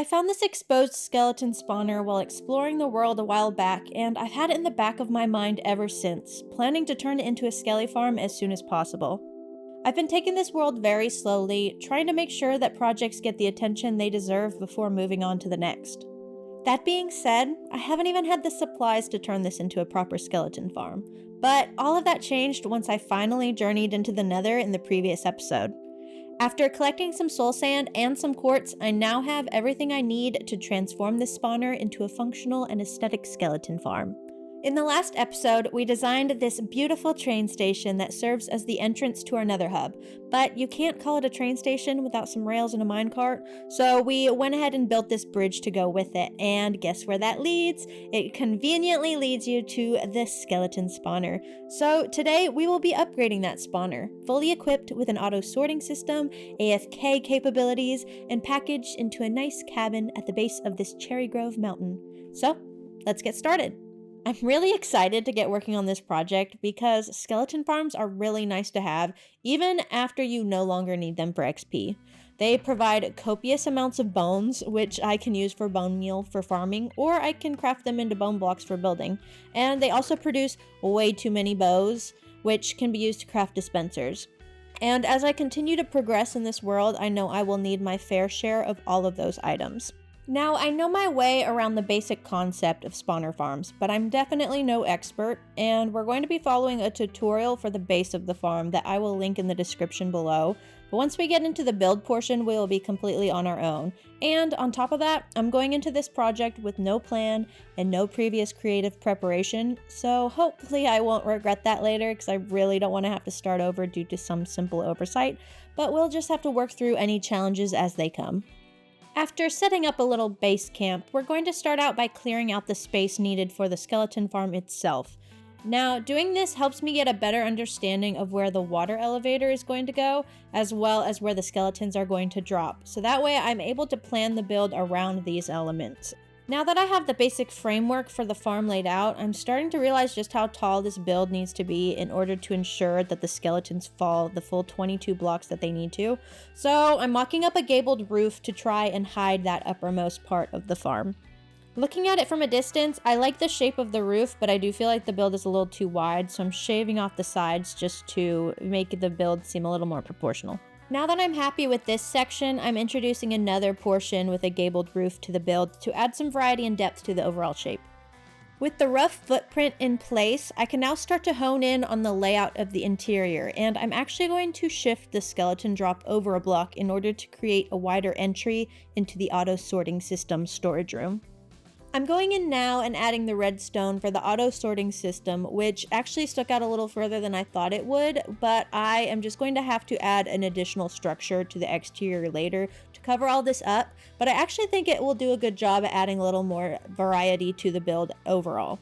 I found this exposed skeleton spawner while exploring the world a while back, and I've had it in the back of my mind ever since, planning to turn it into a skelly farm as soon as possible. I've been taking this world very slowly, trying to make sure that projects get the attention they deserve before moving on to the next. That being said, I haven't even had the supplies to turn this into a proper skeleton farm, but all of that changed once I finally journeyed into the Nether in the previous episode. After collecting some soul sand and some quartz, I now have everything I need to transform this spawner into a functional and aesthetic skeleton farm. In the last episode, we designed this beautiful train station that serves as the entrance to our nether hub, but you can't call it a train station without some rails and a minecart, so we went ahead and built this bridge to go with it, and guess where that leads? It conveniently leads you to the skeleton spawner. So today we will be upgrading that spawner, fully equipped with an auto sorting system, AFK capabilities, and packaged into a nice cabin at the base of this cherry grove mountain. So, let's get started. I'm really excited to get working on this project because skeleton farms are really nice to have even after you no longer need them for XP. They provide copious amounts of bones, which I can use for bone meal for farming, or I can craft them into bone blocks for building. And they also produce way too many bows, which can be used to craft dispensers. And as I continue to progress in this world, I know I will need my fair share of all of those items. Now, I know my way around the basic concept of spawner farms, but I'm definitely no expert, and we're going to be following a tutorial for the base of the farm that I will link in the description below. But once we get into the build portion, we will be completely on our own. And on top of that, I'm going into this project with no plan and no previous creative preparation, so hopefully I won't regret that later because I really don't want to have to start over due to some simple oversight, but we'll just have to work through any challenges as they come. After setting up a little base camp, we're going to start out by clearing out the space needed for the skeleton farm itself. Now, doing this helps me get a better understanding of where the water elevator is going to go, as well as where the skeletons are going to drop, so that way I'm able to plan the build around these elements. Now that I have the basic framework for the farm laid out, I'm starting to realize just how tall this build needs to be in order to ensure that the skeletons fall the full 22 blocks that they need to. So I'm mocking up a gabled roof to try and hide that uppermost part of the farm. Looking at it from a distance, I like the shape of the roof, but I do feel like the build is a little too wide, so I'm shaving off the sides just to make the build seem a little more proportional. Now that I'm happy with this section, I'm introducing another portion with a gabled roof to the build to add some variety and depth to the overall shape. With the rough footprint in place, I can now start to hone in on the layout of the interior, and I'm actually going to shift the skeleton drop over a block in order to create a wider entry into the auto sorting system storage room. I'm going in now and adding the redstone for the auto sorting system, which actually stuck out a little further than I thought it would, but I am just going to have to add an additional structure to the exterior later to cover all this up, but I actually think it will do a good job at adding a little more variety to the build overall.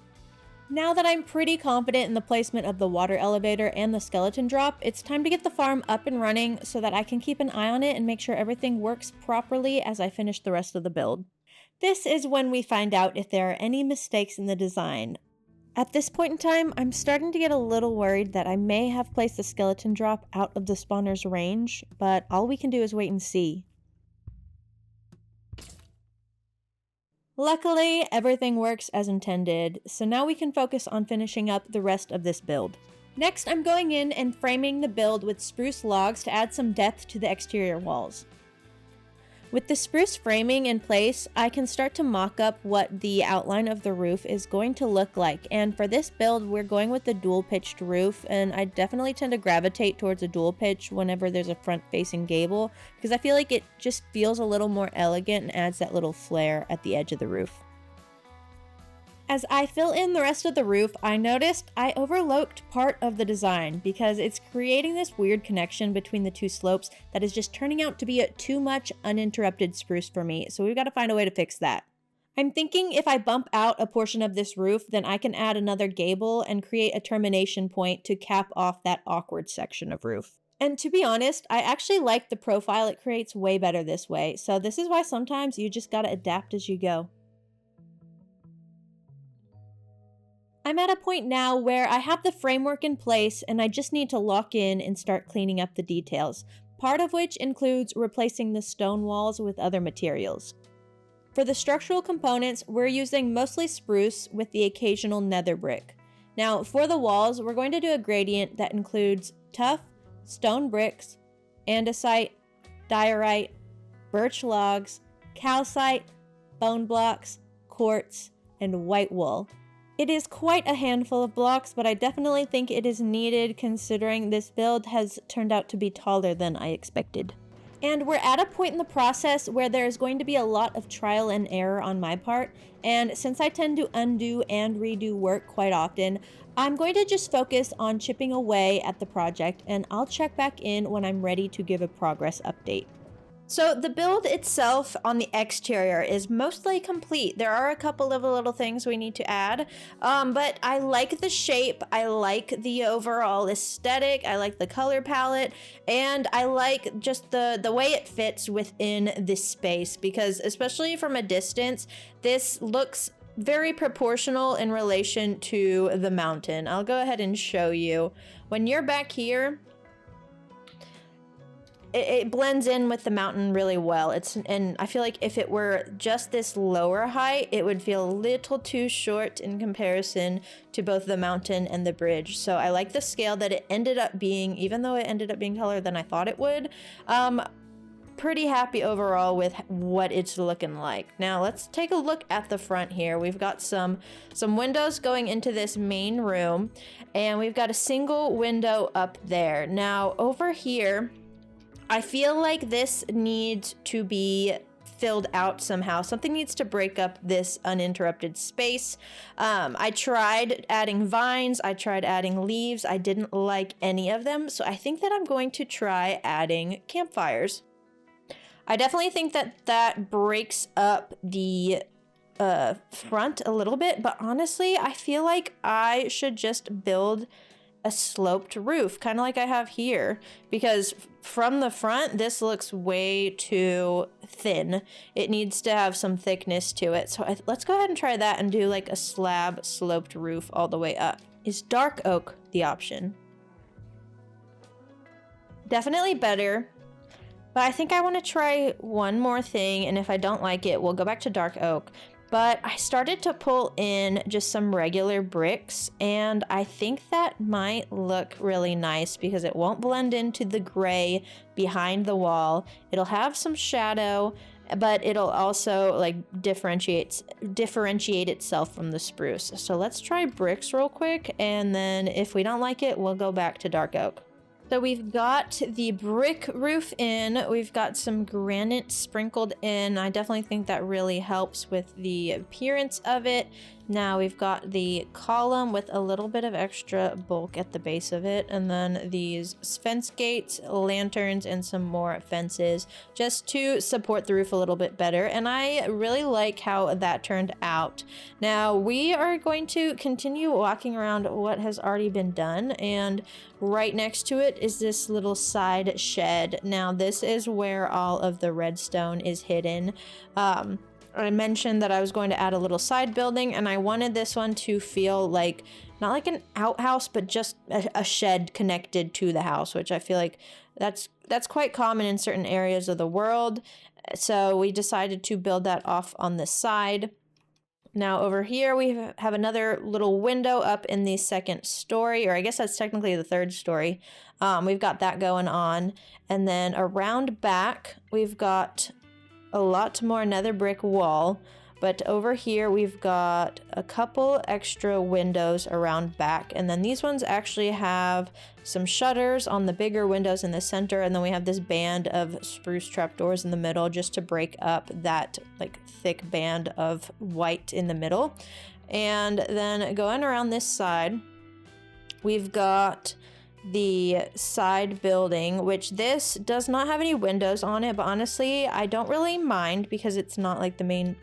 Now that I'm pretty confident in the placement of the water elevator and the skeleton drop, it's time to get the farm up and running so that I can keep an eye on it and make sure everything works properly as I finish the rest of the build. This is when we find out if there are any mistakes in the design. At this point in time, I'm starting to get a little worried that I may have placed the skeleton drop out of the spawner's range, but all we can do is wait and see. Luckily, everything works as intended, so now we can focus on finishing up the rest of this build. Next, I'm going in and framing the build with spruce logs to add some depth to the exterior walls. With the spruce framing in place, I can start to mock up what the outline of the roof is going to look like, and for this build we're going with the dual pitched roof, and I definitely tend to gravitate towards a dual pitch whenever there's a front facing gable because I feel like it just feels a little more elegant and adds that little flair at the edge of the roof. As I fill in the rest of the roof, I noticed I overlooked part of the design because it's creating this weird connection between the two slopes that is just turning out to be too much uninterrupted spruce for me, so we've got to find a way to fix that. I'm thinking if I bump out a portion of this roof, then I can add another gable and create a termination point to cap off that awkward section of roof. And to be honest, I actually like the profile it creates way better this way, so this is why sometimes you just gotta adapt as you go. I'm at a point now where I have the framework in place and I just need to lock in and start cleaning up the details, part of which includes replacing the stone walls with other materials. For the structural components, we're using mostly spruce with the occasional nether brick. Now, for the walls, we're going to do a gradient that includes tough stone bricks, andesite, diorite, birch logs, calcite, bone blocks, quartz, and white wool. It is quite a handful of blocks, but I definitely think it is needed considering this build has turned out to be taller than I expected. And we're at a point in the process where there's going to be a lot of trial and error on my part, and since I tend to undo and redo work quite often, I'm going to just focus on chipping away at the project, and I'll check back in when I'm ready to give a progress update. So the build itself on the exterior is mostly complete. There are a couple of little things we need to add, but I like the shape, I like the overall aesthetic, I like the color palette, and I like just the way it fits within this space, because especially from a distance, this looks very proportional in relation to the mountain. I'll go ahead and show you. When you're back here, it blends in with the mountain really well. And I feel like if it were just this lower height, it would feel a little too short in comparison to both the mountain and the bridge. So I like the scale that it ended up being, even though it ended up being taller than I thought it would. Pretty happy overall with what it's looking like. Now let's take a look at the front here. We've got some windows going into this main room, and we've got a single window up there. Now over here, I feel like this needs to be filled out somehow. Something needs to break up this uninterrupted space. I tried adding vines, I tried adding leaves, I didn't like any of them, so I think that I'm going to try adding campfires. I definitely think that that breaks up the front a little bit, but honestly, I feel like I should just build a sloped roof, kind of like I have here, because from the front, this looks way too thin. It needs to have some thickness to it. So let's go ahead and try that and do like a slab sloped roof all the way up. Is dark oak the option? Definitely better, but I think I want to try one more thing, and if I don't like it, we'll go back to dark oak. But I started to pull in just some regular bricks, and I think that might look really nice because it won't blend into the gray behind the wall. It'll have some shadow, but it'll also like differentiate itself from the spruce. So let's try bricks real quick, and then if we don't like it, we'll go back to dark oak. So we've got the brick roof in, we've got some granite sprinkled in. I definitely think that really helps with the appearance of it. Now we've got the column with a little bit of extra bulk at the base of it, and then these fence gates, lanterns, and some more fences just to support the roof a little bit better. And I really like how that turned out. Now we are going to continue walking around what has already been done, and right next to it is this little side shed. Now this is where all of the redstone is hidden. I mentioned that I was going to add a little side building, and I wanted this one to feel like not like an outhouse, but just a shed connected to the house, which I feel like that's quite common in certain areas of the world. So we decided to build that off on the side. Now over here we have another little window up in the second story, or I guess that's technically the third story. We've got that going on, and then around back we've got a lot more nether brick wall, but over here we've got a couple extra windows around back, and then these ones actually have some shutters on the bigger windows in the center, and then we have this band of spruce trapdoors in the middle just to break up that like thick band of white in the middle. And then going around this side, we've got the side building, which this does not have any windows on it, but honestly I don't really mind because it's not like the main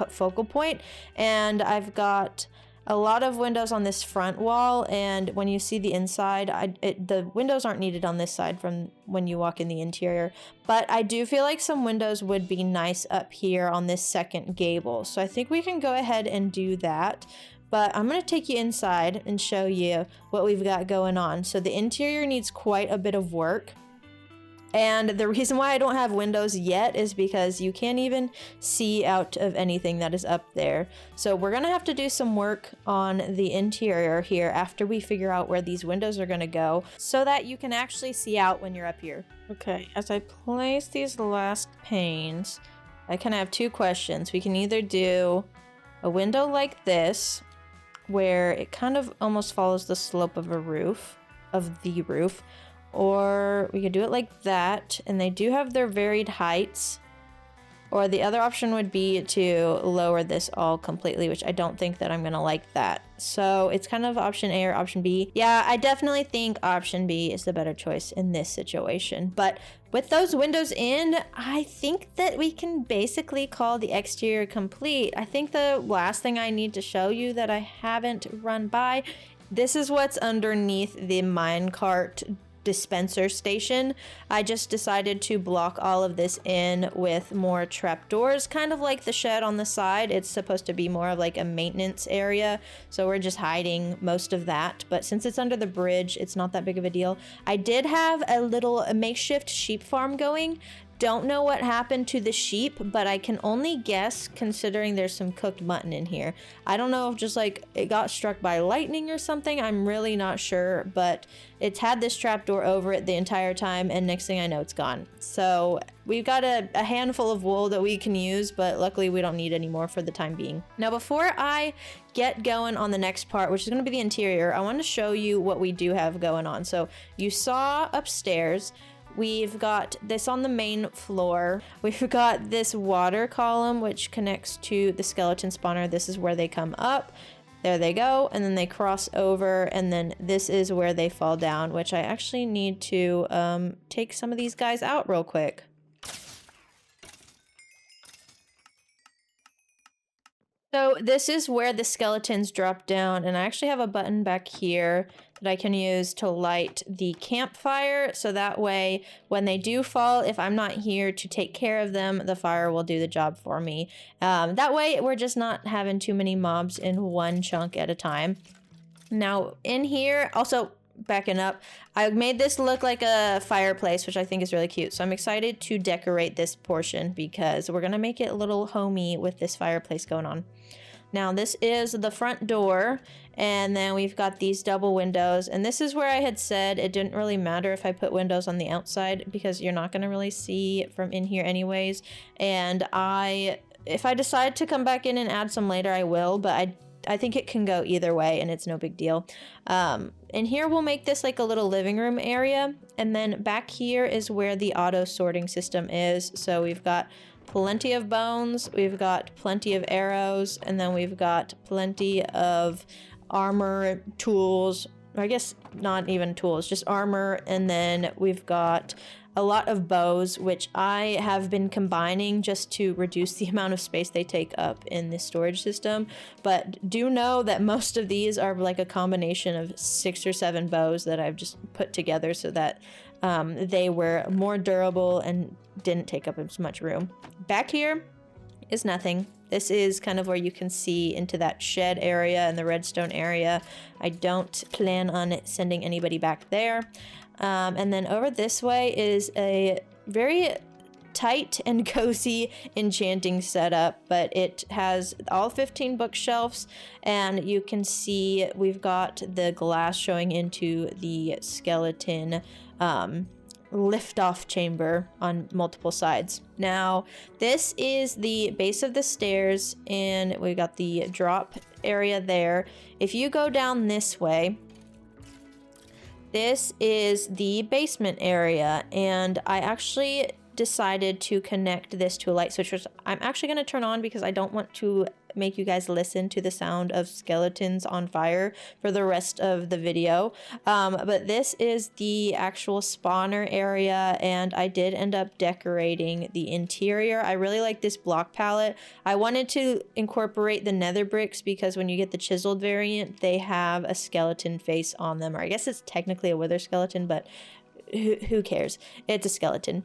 focal point. And I've got a lot of windows on this front wall, and when you see the inside, the windows aren't needed on this side from when you walk in the interior, but I do feel like some windows would be nice up here on this second gable, so I think we can go ahead and do that. But I'm going to take you inside and show you what we've got going on. So the interior needs quite a bit of work. And the reason why I don't have windows yet is because you can't even see out of anything that is up there. So we're gonna have to do some work on the interior here after we figure out where these windows are gonna go so that you can actually see out when you're up here. Okay, as I place these last panes, I kind of have two questions. We can either do a window like this, where it kind of almost follows the slope of the roof, or we could do it like that, and they do have their varied heights. Or the other option would be to lower this all completely, which I don't think that I'm gonna like that. So it's kind of option A or option B. Yeah, I definitely think option B is the better choice in this situation. But with those windows in, I think that we can basically call the exterior complete. I think the last thing I need to show you that I haven't run by, this is what's underneath the minecart dispenser station. I just decided to block all of this in with more trapdoors, kind of like the shed on the side. It's supposed to be more of like a maintenance area, so we're just hiding most of that. But since it's under the bridge, it's not that big of a deal. I did have a makeshift sheep farm going. Don't know what happened to the sheep, but I can only guess considering there's some cooked mutton in here. I don't know if just like it got struck by lightning or something. I'm really not sure, but it's had this trapdoor over it the entire time, and next thing I know, it's gone. So we've got a handful of wool that we can use, but luckily we don't need any more for the time being. Now, before I get going on the next part, which is going to be the interior, I want to show you what we do have going on. So you saw upstairs, we've got this on the main floor. We've got this water column, which connects to the skeleton spawner. This is where they come up. There they go. And then they cross over. And then this is where they fall down, which I actually need to take some of these guys out real quick. So this is where the skeletons drop down, and I actually have a button back here that I can use to light the campfire, so that way when they do fall, if I'm not here to take care of them, the fire will do the job for me. That way we're just not having too many mobs in one chunk at a time. Now in here, also backing up, I made this look like a fireplace, which I think is really cute. So I'm excited to decorate this portion because we're gonna make it a little homey with this fireplace going on. Now this is the front door, and then we've got these double windows, and this is where I had said it didn't really matter if I put windows on the outside because you're not gonna really see from in here anyways. And if I decide to come back in and add some later, I will, but I think it can go either way and it's no big deal. And here we'll make this like a little living room area, and then back here is where the auto sorting system is. So we've got plenty of bones, we've got plenty of arrows, and then we've got plenty of armor, tools, I guess not even tools, just armor, and then we've got a lot of bows, which I have been combining just to reduce the amount of space they take up in this storage system. But do know that most of these are like a combination of 6 or 7 bows that I've just put together so that they were more durable and didn't take up as much room. Back here is nothing. This is kind of where you can see into that shed area and the redstone area. I don't plan on sending anybody back there. And then over this way is a very tight and cozy enchanting setup, but it has all 15 bookshelves, and you can see we've got the glass showing into the skeleton lift-off chamber on multiple sides. Now, this is the base of the stairs, and we got the drop area there. If you go down this way, this is the basement area, and I actually decided to connect this to a light switch, which I'm actually going to turn on because I don't want to make you guys listen to the sound of skeletons on fire for the rest of the video. But this is the actual spawner area, and I did end up decorating the interior. I really like this block palette. I wanted to incorporate the nether bricks because when you get the chiseled variant, they have a skeleton face on them, or I guess it's technically a wither skeleton, but who cares? It's a skeleton.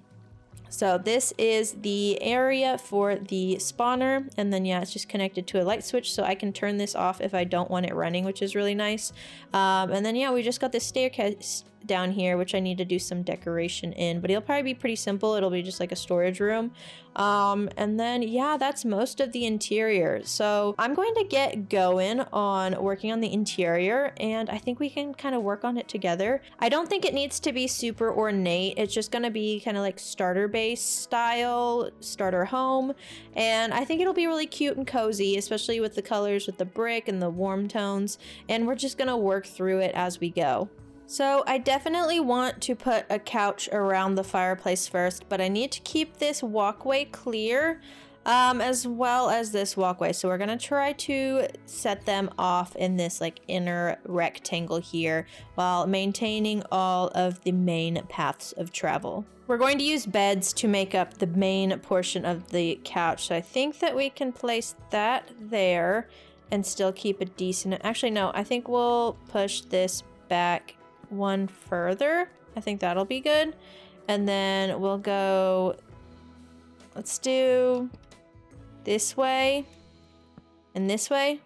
So this is the area for the spawner, and then yeah, it's just connected to a light switch, so I can turn this off if I don't want it running, which is really nice. And then yeah, we just got this down here, which I need to do some decoration in, but it'll probably be pretty simple. It'll be just like a storage room. And then, yeah, that's most of the interior. So I'm going to get going on working on the interior, and I think we can kind of work on it together. I don't think it needs to be super ornate. It's just going to be kind of like starter base style, starter home. And I think it'll be really cute and cozy, especially with the colors, with the brick and the warm tones. And we're just going to work through it as we go. So I definitely want to put a couch around the fireplace first, but I need to keep this walkway clear, as well as this walkway. So we're gonna try to set them off in this like inner rectangle here while maintaining all of the main paths of travel. We're going to use beds to make up the main portion of the couch. So I think that we can place that there and still keep a decent, actually no, I think we'll push this back one further. I think that'll be good. And then we'll go, let's do this way and this way.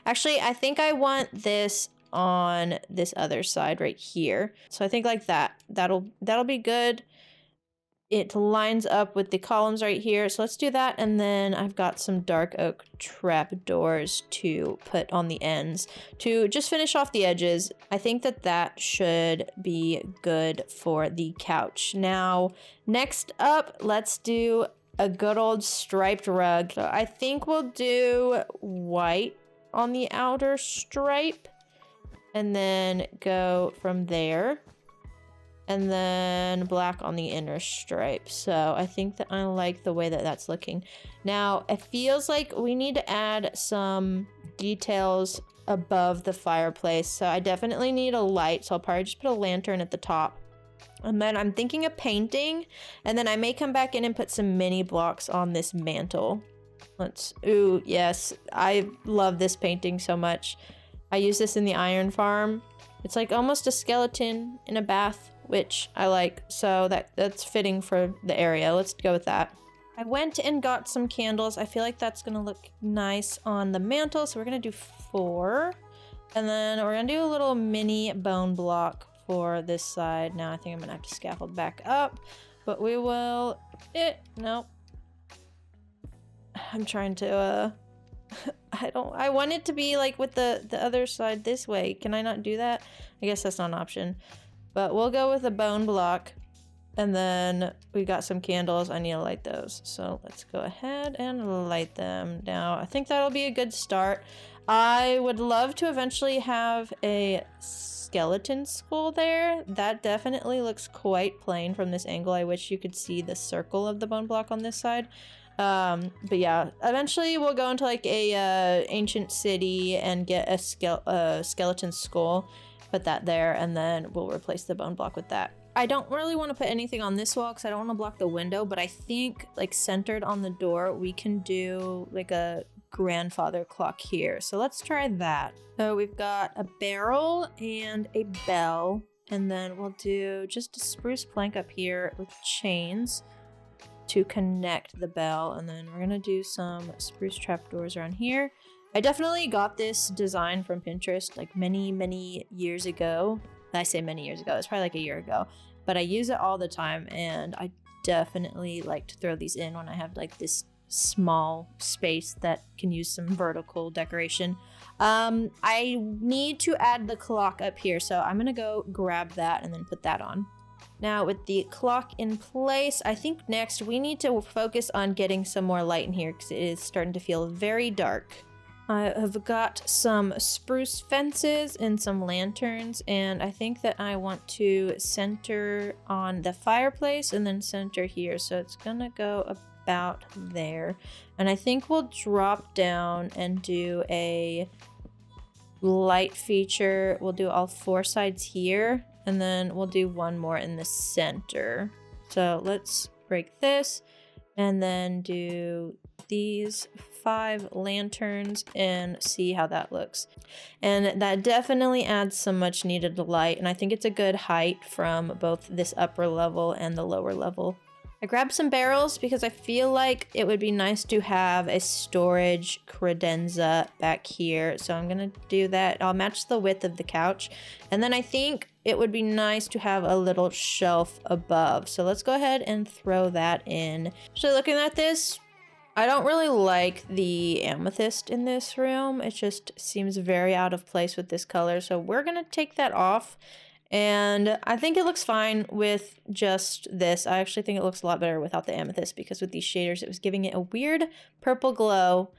Actually, I think I want this on this other side right here. So I think like that. That'll be good. It lines up with the columns right here. So let's do that. And then I've got some dark oak trap doors to put on the ends to just finish off the edges. I think that that should be good for the couch. Now, next up, let's do a good old striped rug. So I think we'll do white on the outer stripe and then go from there. And then black on the inner stripe. So I think that I like the way that that's looking. Now, it feels like we need to add some details above the fireplace. So I definitely need a light. So I'll probably just put a lantern at the top. And then I'm thinking of painting. And then I may come back in and put some mini blocks on this mantle. Ooh, yes. I love this painting so much. I use this in the iron farm. It's like almost a skeleton in a bath, which I like, so that's fitting for the area. Let's go with that. I went and got some candles. I feel like that's gonna look nice on the mantle, so we're gonna do 4. And then we're gonna do a little mini bone block for this side. Now I think I'm gonna have to scaffold back up, but we will, nope. I'm trying to, I want it to be like with the other side this way. Can I not do that? I guess that's not an option. But we'll go with a bone block. And then we got some candles. I need to light those. So let's go ahead and light them. Now, I think that'll be a good start. I would love to eventually have a skeleton skull there. That definitely looks quite plain from this angle. I wish you could see the circle of the bone block on this side. But yeah, eventually we'll go into like a ancient city and get a skeleton skull. Put that there, and then we'll replace the bone block with that. I don't really want to put anything on this wall because I don't want to block the window, but I think like centered on the door, we can do like a grandfather clock here. So let's try that. So we've got a barrel and a bell, and then we'll do just a spruce plank up here with chains to connect the bell, and then we're gonna do some spruce trapdoors around here. I definitely got this design from Pinterest like many years ago. I say many years ago, it's probably like a year ago, but I use it all the time, and I definitely like to throw these in when I have like this small space that can use some vertical decoration. I need to add the clock up here, so I'm gonna go grab that and then put that on. Now with the clock in place, I think next we need to focus on getting some more light in here because it is starting to feel very dark. I have got some spruce fences and some lanterns, and I think that I want to center on the fireplace and then center here. So it's gonna go about there. And I think we'll drop down and do a light feature. We'll do all 4 sides here, and then we'll do one more in the center. So let's break this and then do these 5 lanterns and see how that looks. And that definitely adds some much needed light, and I think it's a good height from both this upper level and the lower level. I grabbed some barrels because I feel like it would be nice to have a storage credenza back here. So I'm gonna do that. I'll match the width of the couch. And then I think it would be nice to have a little shelf above. So let's go ahead and throw that in. So looking at this, I don't really like the amethyst in this room. It just seems very out of place with this color. So we're gonna take that off. And I think it looks fine with just this. I actually think it looks a lot better without the amethyst because with these shaders, it was giving it a weird purple glow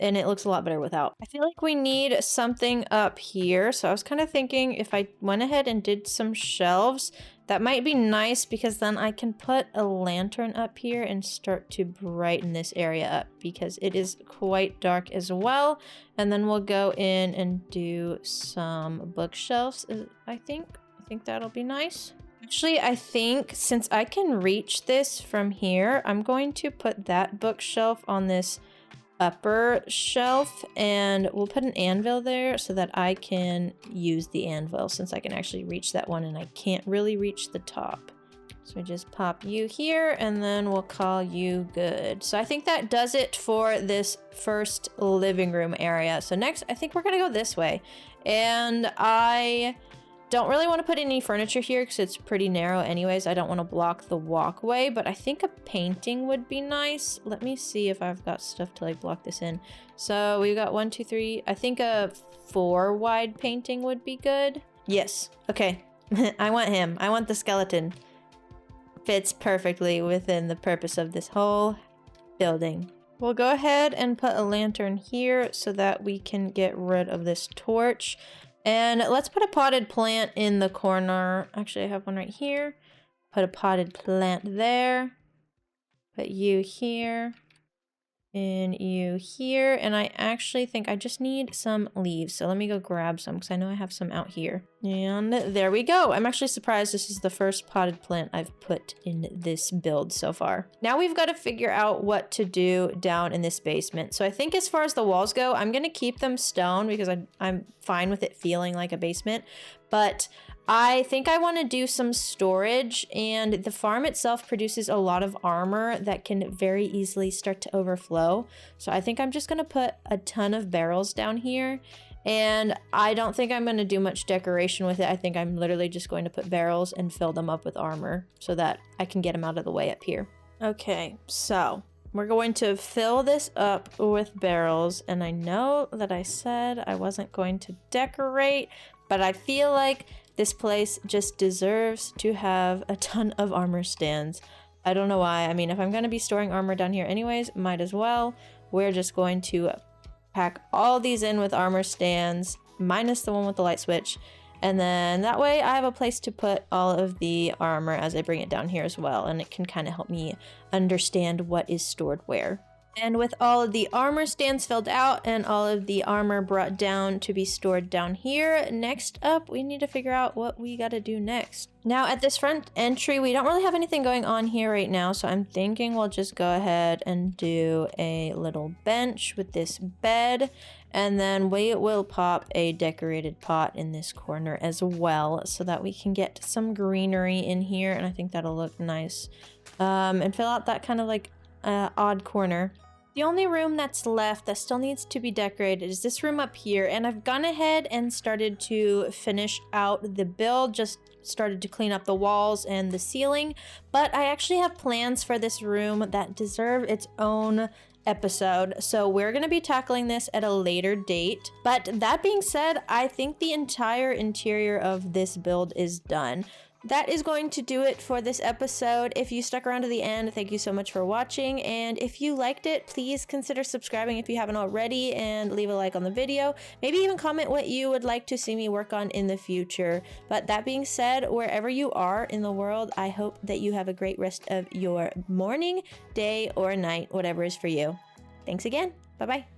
and it looks a lot better without. I feel like we need something up here. So I was kind of thinking if I went ahead and did some shelves, that might be nice because then I can put a lantern up here and start to brighten this area up because it is quite dark as well. And then we'll go in and do some bookshelves, I think that'll be nice. Actually, I think since I can reach this from here, I'm going to put that bookshelf on this upper shelf and we'll put an anvil there so that I can use the anvil since I can actually reach that one and I can't really reach the top. So we just pop you here and then we'll call you good. So I think that does it for this first living room area. So next, I think we're gonna go this way. And I don't really want to put any furniture here because it's pretty narrow anyways. I don't want to block the walkway, but I think a painting would be nice. Let me see if I've got stuff to like block this in. So we've got 1, 2, 3. I think a 4 wide painting would be good. Yes. Okay. I want him. I want the skeleton. Fits perfectly within the purpose of this whole building. We'll go ahead and put a lantern here so that we can get rid of this torch. And let's put a potted plant in the corner. Actually, I have one right here. Put a potted plant there. Put you here. And you here. And I actually think I just need some leaves. So let me go grab some because I know I have some out here. And there we go. I'm actually surprised this is the first potted plant I've put in this build so far. Now we've got to figure out what to do down in this basement. So I think as far as the walls go, I'm going to keep them stone because I'm fine with it feeling like a basement. But I think I want to do some storage, and the farm itself produces a lot of armor that can very easily start to overflow. So I think I'm just going to put a ton of barrels down here, and I don't think I'm going to do much decoration with it. I think I'm literally just going to put barrels and fill them up with armor so that I can get them out of the way up here. Okay, so we're going to fill this up with barrels, and I know that I said I wasn't going to decorate, but I feel like this place just deserves to have a ton of armor stands. I don't know why. I mean, if I'm going to be storing armor down here anyways, might as well. We're just going to pack all these in with armor stands, minus the one with the light switch. And then that way I have a place to put all of the armor as I bring it down here as well. And it can kind of help me understand what is stored where. And with all of the armor stands filled out and all of the armor brought down to be stored down here, next up we need to figure out what we gotta do next. Now at this front entry, we don't really have anything going on here right now, so I'm thinking we'll just go ahead and do a little bench with this bed, and then we will pop a decorated pot in this corner as well so that we can get some greenery in here, and I think that'll look nice. And fill out that kind of like odd corner. The only room that's left that still needs to be decorated is this room up here, and I've gone ahead and started to finish out the build, just started to clean up the walls and the ceiling, but I actually have plans for this room that deserve its own episode, so we're going to be tackling this at a later date. But that being said, I think the entire interior of this build is done. That is going to do it for this episode. If you stuck around to the end, thank you so much for watching. And if you liked it, please consider subscribing if you haven't already and leave a like on the video. Maybe even comment what you would like to see me work on in the future. But that being said, wherever you are in the world, I hope that you have a great rest of your morning, day, or night, whatever is for you. Thanks again. Bye-bye.